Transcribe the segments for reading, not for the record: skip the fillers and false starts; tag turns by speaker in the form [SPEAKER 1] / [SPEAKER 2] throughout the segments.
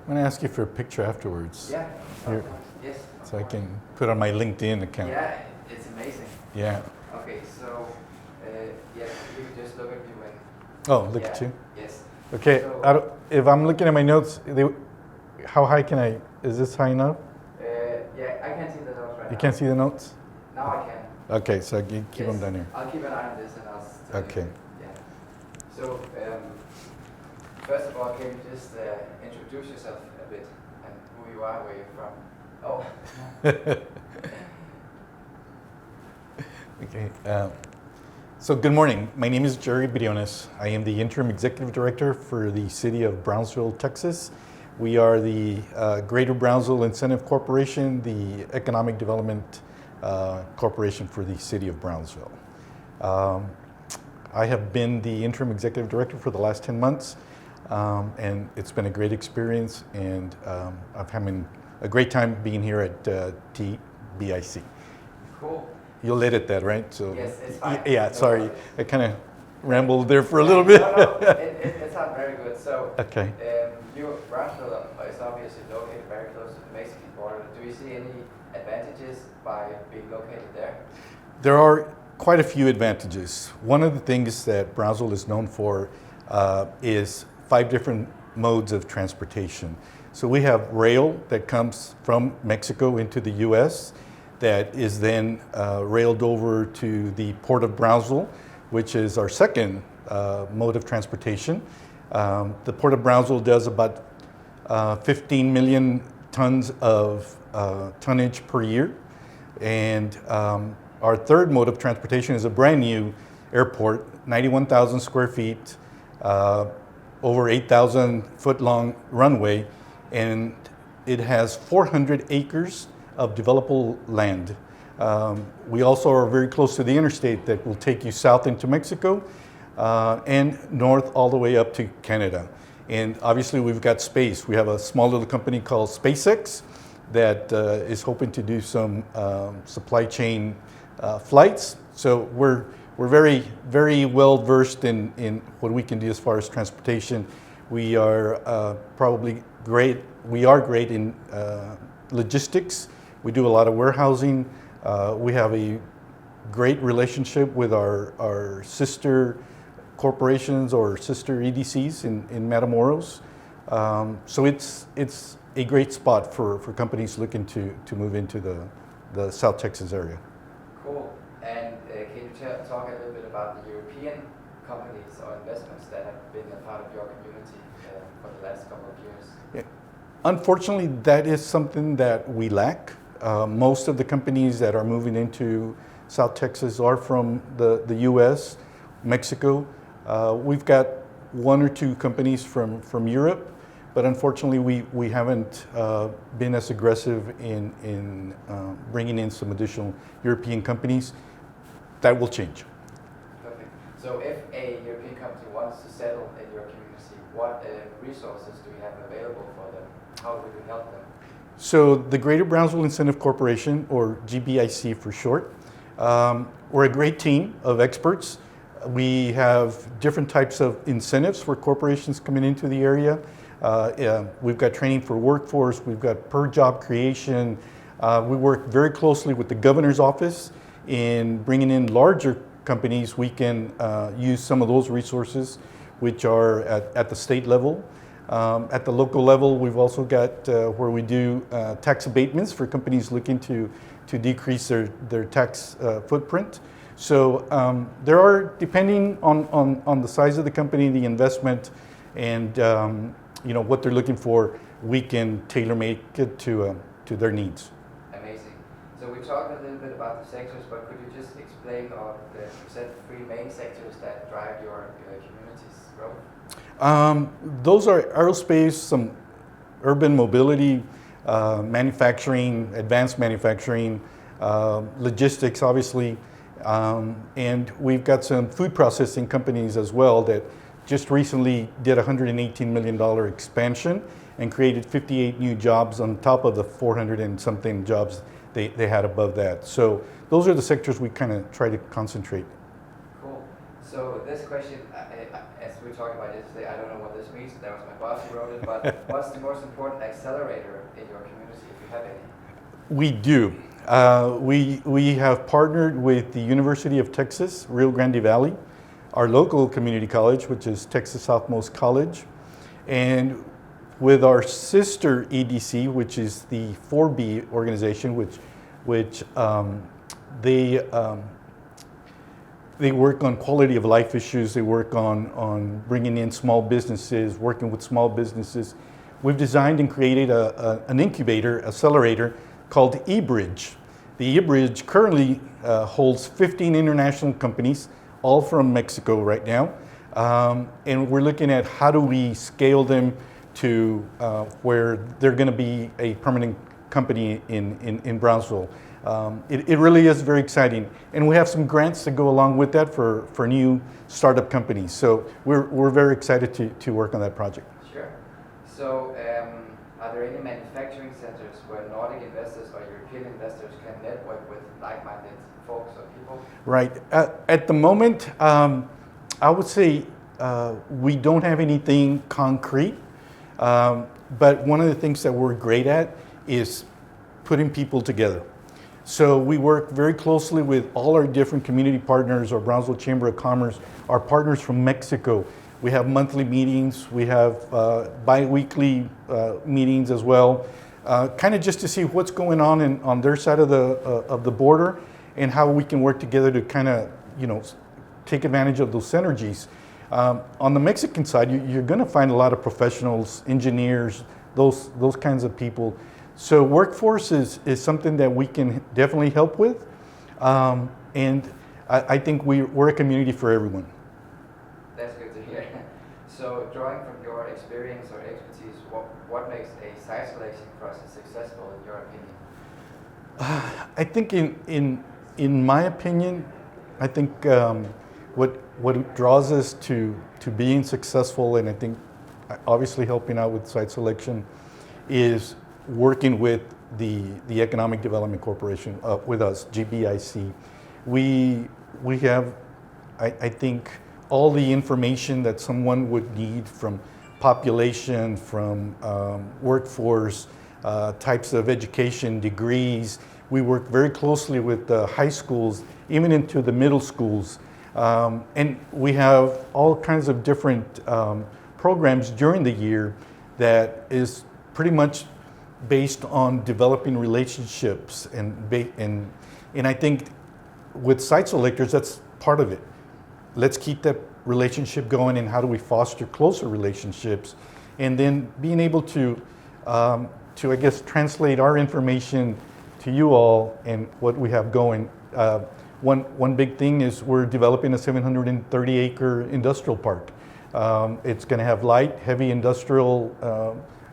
[SPEAKER 1] I'm going to ask you for a picture afterwards.
[SPEAKER 2] Yeah.
[SPEAKER 1] Here,
[SPEAKER 2] Yes.
[SPEAKER 1] so I can put on my LinkedIn account.
[SPEAKER 2] Yeah, it's amazing.
[SPEAKER 1] Yeah.
[SPEAKER 2] Okay, so yeah, you can just look at me when.
[SPEAKER 1] Oh, look at you.
[SPEAKER 2] Yes.
[SPEAKER 1] Okay.
[SPEAKER 2] So,
[SPEAKER 1] if I'm looking at my notes, how high can I? Is this high enough?
[SPEAKER 2] yeah, I can't see the notes right now.
[SPEAKER 1] You can't see the notes?
[SPEAKER 2] Now I can.
[SPEAKER 1] Okay, so you keep them down here.
[SPEAKER 2] I'll keep an eye on this and I'll tell
[SPEAKER 1] Okay.
[SPEAKER 2] you. Yeah. So, first of all, can you just introduce yourself a bit and who you are, where you're from? Oh.
[SPEAKER 1] Okay. So good morning. My name is Jerry Briones. I am the interim executive director for the city of Brownsville, Texas. We are the Greater Brownsville Incentive Corporation, the economic development corporation for the city of Brownsville. I have been the interim executive director for the last 10 months, and it's been a great experience, and I'm having a great time being here at TBIC.
[SPEAKER 2] Cool.
[SPEAKER 1] You'll edit that, right? So,
[SPEAKER 2] Yes, it's fine.
[SPEAKER 1] Yeah, sorry. I kind of rambled there for a little bit.
[SPEAKER 2] No, it sounds very good. So,
[SPEAKER 1] Okay.
[SPEAKER 2] Brownsville is obviously located very close to the Mexican border. Do you see any advantages by being located there?
[SPEAKER 1] There are quite a few advantages. One of the things that Brownsville is known for is 5 different modes of transportation. So we have rail that comes from Mexico into the U.S. that is then railed over to the Port of Brownsville, which is our second mode of transportation. The Port of Brownsville does about 15 million tons of tonnage per year. And our third mode of transportation is a brand new airport, 91,000 square feet, over 8,000 foot long runway, and it has 400 acres of developable land. We also are very close to the interstate that will take you south into Mexico and north all the way up to Canada. And obviously we've got space. We have a small little company called SpaceX that is hoping to do some supply chain flights. So we're very, very well versed in what we can do as far as transportation. We are probably great. We are great in logistics. We do a lot of warehousing. We have a great relationship with our sister corporations or sister EDCs in Matamoros. So it's a great spot for companies looking to move into the South Texas area.
[SPEAKER 2] Cool. And can you talk a little bit about the European companies or investments that have been a part of your community for the last couple of years?
[SPEAKER 1] Yeah. Unfortunately, that is something that we lack. Most of the companies that are moving into South Texas are from the U.S., Mexico. We've got 1 or 2 companies from Europe, but unfortunately we haven't been as aggressive in bringing in some additional European companies. That will change.
[SPEAKER 2] Perfect. So if a European company wants to settle in your community, what resources do you have available for them? How would you help them?
[SPEAKER 1] So the Greater Brownsville Incentive Corporation, or GBIC for short, we're a great team of experts. We have different types of incentives for corporations coming into the area. We've got training for workforce, we've got per job creation. We work very closely with the governor's office in bringing in larger companies. We can use some of those resources, which are at the state level. At the local level, we've also got where we do tax abatements for companies looking to decrease their tax footprint. So there are, depending on the size of the company, the investment, and what they're looking for, we can tailor make it to their needs.
[SPEAKER 2] Amazing. So we talked a little bit about the sectors, but could you just explain or present the 3 main sectors that drive your community's growth?
[SPEAKER 1] Those are aerospace, some urban mobility, manufacturing, advanced manufacturing, logistics, obviously, and we've got some food processing companies as well that just recently did a $118 million expansion and created 58 new jobs on top of the 400 and something jobs they had above that. So those are the sectors we kind of try to concentrate.
[SPEAKER 2] Cool. So this question, as we talked about yesterday. I don't know what this means. That was my boss who wrote it. But what's the most important accelerator in your community, if you have any?
[SPEAKER 1] We do. We have partnered with the University of Texas, Rio Grande Valley, our local community college, which is Texas Southmost College, and with our sister EDC, which is the 4B organization, which they work on quality of life issues. They work on bringing in small businesses, working with small businesses. We've designed and created an incubator, accelerator called eBridge. The eBridge currently holds 15 international companies, all from Mexico right now. And we're looking at how do we scale them to where they're going to be a permanent company in Brownsville. It really is very exciting. And we have some grants that go along with that for new startup companies. So we're very excited to work on that project.
[SPEAKER 2] Sure. So are there any manufacturing centers where Nordic investors or European investors can network with like-minded folks or people?
[SPEAKER 1] Right. At the moment, I would say we don't have anything concrete. But one of the things that we're great at is putting people together. So we work very closely with all our different community partners, our Brownsville Chamber of Commerce, our partners from Mexico. We have monthly meetings, we have bi-weekly meetings as well, kind of just to see what's going on their side of the border and how we can work together to kind of, take advantage of those synergies. On the Mexican side, you're going to find a lot of professionals, engineers, those kinds of people. So workforce is something that we can definitely help with, and I think we're a community for everyone.
[SPEAKER 2] That's good to hear. So drawing from your experience or expertise, what makes a site selection process successful in your opinion?
[SPEAKER 1] I think in my opinion, I think what draws us to being successful, and I think obviously helping out with site selection, is working with the Economic Development Corporation, with us, GBIC. We have, I think, all the information that someone would need from population, from workforce, types of education, degrees. We work very closely with the high schools, even into the middle schools. And we have all kinds of different programs during the year that is pretty much based on developing relationships, and I think with site selectors, that's part of it. Let's keep that relationship going, and how do we foster closer relationships, and then being able to I guess translate our information to you all and what we have going. One big thing is we're developing a 730-acre industrial park. It's going to have light, heavy industrial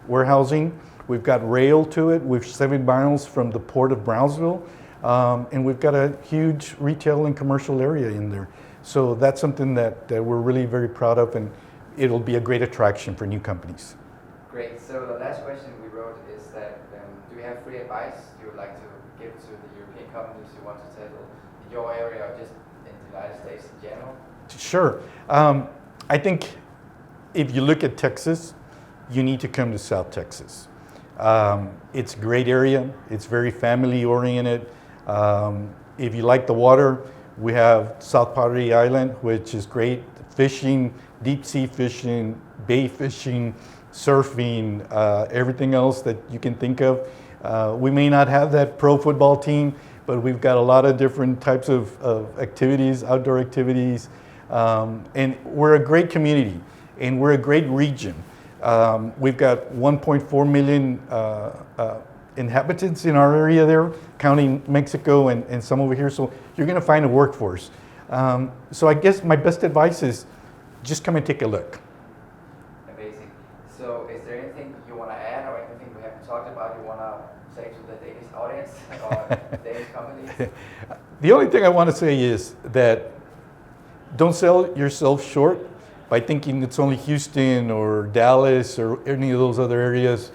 [SPEAKER 1] warehousing. We've got rail to it. We're 7 miles from the port of Brownsville, and we've got a huge retail and commercial area in there. So that's something that we're really very proud of, and it'll be a great attraction for new companies.
[SPEAKER 2] Great. So the last question we wrote is that do you have free advice you would like to give to the European companies who want to settle in your area or just in the United States in general?
[SPEAKER 1] Sure. I think if you look at Texas, you need to come to South Texas. It's a great area. It's very family oriented. If you like the water, we have South Padre Island, which is great. Fishing, deep sea fishing, bay fishing, surfing, everything else that you can think of. We may not have that pro football team, but we've got a lot of different types of activities, outdoor activities. And we're a great community, and we're a great region. We've got 1.4 million inhabitants in our area there, counting Mexico and some over here. So you're going to find a workforce. So I guess my best advice is just come and take a look.
[SPEAKER 2] Amazing. So is there anything you want to add or anything we haven't talked about you want to say to the Danish audience or Danish companies?
[SPEAKER 1] The only thing I want to say is that don't sell yourself short by thinking it's only Houston or Dallas or any of those other areas.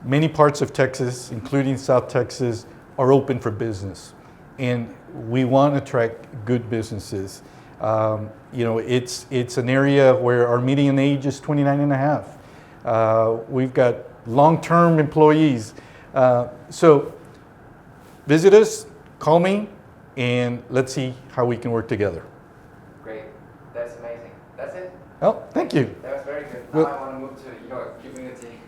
[SPEAKER 1] Many parts of Texas, including South Texas, are open for business. And we want to attract good businesses. You know, it's an area where our median age is 29 and a half. We've got long-term employees. So visit us, call me, and let's see how we can work together.
[SPEAKER 2] Great. That's amazing. That's it.
[SPEAKER 1] Oh, thank you.
[SPEAKER 2] That was very good.
[SPEAKER 1] Well,
[SPEAKER 2] now I want to move to your community.